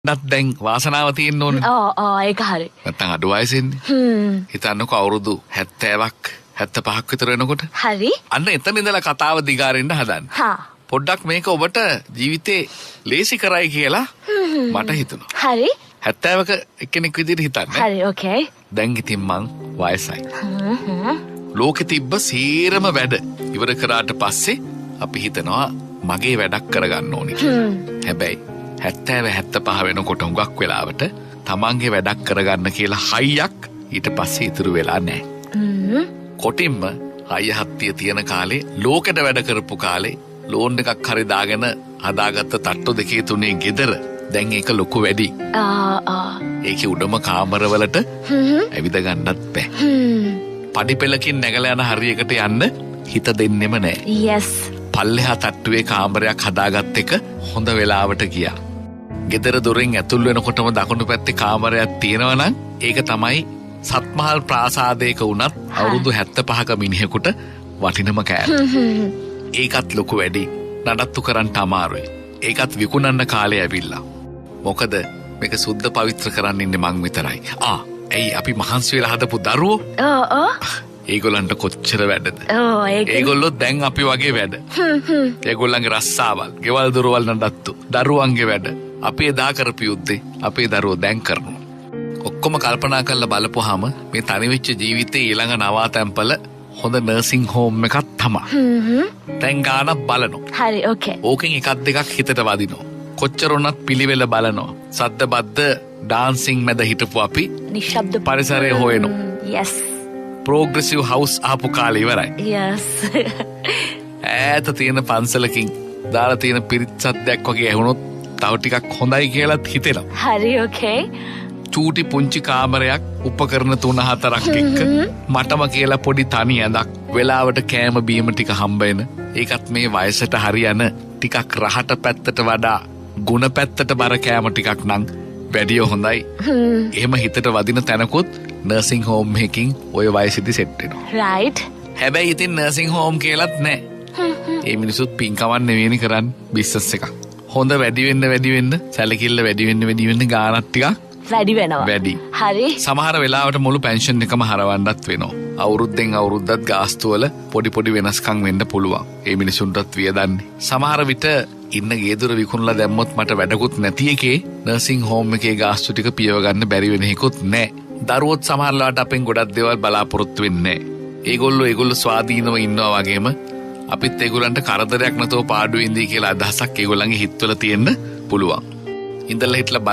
නත් දැන් වාසනාව තියෙන්න ඕනේ. ඒක හරි. නැත්තම් අඩු වයසෙන්නේ. හිතන්නකෝ අවුරුදු 70ක් 75ක් විතර වෙනකොට. හරි. අන්න එතන ඉඳලා කතාව දිගාරින්න හදන්න. පොඩ්ඩක් මේක ඔබට ජීවිතේ ලේසි කරයි කියලා මට හිතුණා. හරි. 70ක එක්කෙනෙක් විදිහට හිතන්න. හරි ඕකේ. දැන් ඉතින් මං වයසයි. ලෝකෙ තිබ්බ සීරම වැඩ ඉවර කරාට පස්සේ අපි හිතනවා මගේ වැඩක් කරගන්න ඕනේ කියලා. හැබැයි 70 75 වෙනකොට හුඟක් වෙලාවට තමන්ගේ වැඩක් කරගන්න කියලා හයියක් ඊට පස්සේ ඉතුරු වෙලා නැහැ. කොටින්ම හයිය හත්තිය තියෙන කාලේ ලෝකෙට වැඩ කරපු කාලේ ලෝන් එකක් හරි දාගෙන හදාගත්ත තට්ටු දෙකේ තුනේ ගෙදර දැන් ඒක ලොකු වැඩි. ඒකේ උඩම කාමරවලට ඇවිද ගන්නත් බෑ. පඩිපෙළකින් නැගලා යන හරියකට යන්න හිත දෙන්නෙම නෑ. yes. පල්ලෙහා තට්ටුවේ කාමරයක් හදාගත්ත එක හොඳ වෙලාවට ගියා. ගෙදර දොරෙන් ඇතුල් වෙනකොටම දකුණු පැත්තේ කාමරයක් තියෙනවා නම් ඒක තමයි සත්මහල් ප්‍රාසාදයක වුණත් අවුරුදු 75ක මිනිහෙකුට වටිනම කෑම. ඒකත් ලොකු වැඩි. නඩත්තු කරන්න අමාරුයි. ඒකත් විකුණන්න කාලේ ඇවිල්ලා. මොකද මේක සුද්ධ පවිත්‍ර කරන්න ඉන්නේ මං විතරයි. ඇයි අපි මහන්සි වෙලා හදපු දරුවෝ? ඒගොල්ලන්ට කොච්චර වැඩද? ඒගොල්ලෝ දැන් අපි වගේ වැඩ. ඒගොල්ලන්ගේ රස්සාවල්, ගෙවල් දොරවල් නඩත්තු, දරුවන්ගේ වැඩ. අපි එදා කරපු යුද්ධේ අපේ දරුවෝ දැන් කරනවා. ඔක්කොම කල්පනා කරලා බලපුවාම මේ තනිවෙච්ච ජීවිතේ ඊළඟ නවාතැන්පල හොඳ නර්සිං හෝම් එකක් තමයි. දැන් ගානක් බලනවා. හරි ඕකේ. ඕකෙන් එකක් දෙකක් හිතට වදිනවා. කොච්චර උනත් පිළිවෙල බලනවා. සද්ද බද්ද ඩාන්සිං මැද හිටපු අපි නිශ්ශබ්ද පරිසරය හොයනවා. yes. ප්‍රෝග්‍රෙසිව් හවුස් ආපු කාලේ ඉවරයි. yes. ඈත තියෙන පන්සලකින් දාලා තියෙන පිරිත් සද්දයක් වගේ ඇහුනොත් තව ටිකක් හොඳයි කියලාත් හිතෙනවා. හරි ඕකේ. චූටි පුංචි කාමරයක් උපකරණ 3-4ක් එක්ක මටම කියලා පොඩි තනි ඇඳක් වෙලාවට කෑම බීම ටික හම්බ වෙන. ඒකත් මේ වයසට හරියන ටිකක් රහට පැත්තට වඩා ගුණ පැත්තට බර කෑම ටිකක් නම් වැඩිය හොඳයි. එහෙම හිතට වදින තැනකුත් නර්සිං හෝම් එකකින් ඔය වයසේදී සෙට් වෙනවා. right. හැබැයි ඉතින් නර්සිං හෝම් කියලාත් නෑ. ඒ මිනිසුත් පින්කමක් නෙවෙයිනේ කරන්නේ බිස්නස් එකක්. හොඳ වැඩි වෙන්න සැලකිල්ල වැඩි වෙන්න ගානක් ටිකක් වැඩි වෙනවා. වැඩි. හරි. සමහර වෙලාවට මුළු පෙන්ෂන් එකම හරවන්නත් වෙනවා. අවුරුද්දෙන් අවුරුද්දත් ගාස්තු වල පොඩි වෙනස්කම් වෙන්න පුළුවන්. ඒ මිනිසුන්ටත් වියදන්නේ. සමහර විට ඉන්න ගේදොර විකුණලා දැම්මොත් මට වැඩකුත් නැති එකේ නර්සිං හෝම් එකේ ගාස්තු ටික පියව ගන්න බැරි වෙන හේකුත් නැහැ. දරුවොත් සමහරලාට අපෙන් ගොඩක් දේවල් බලාපොරොත්තු වෙන්නේ නැහැ. ඒගොල්ලෝ ස්වාධීනව ඉන්නවා වගේම අපිත් ඒගොල්ලන්ට කරදරයක් නැතුව පාඩුවේ ඉඳී කියලා අදහසක් ඒගොල්ලන්ගේ හිතවල තියෙන්න පුළුවන්. ඉඳලා හිටලා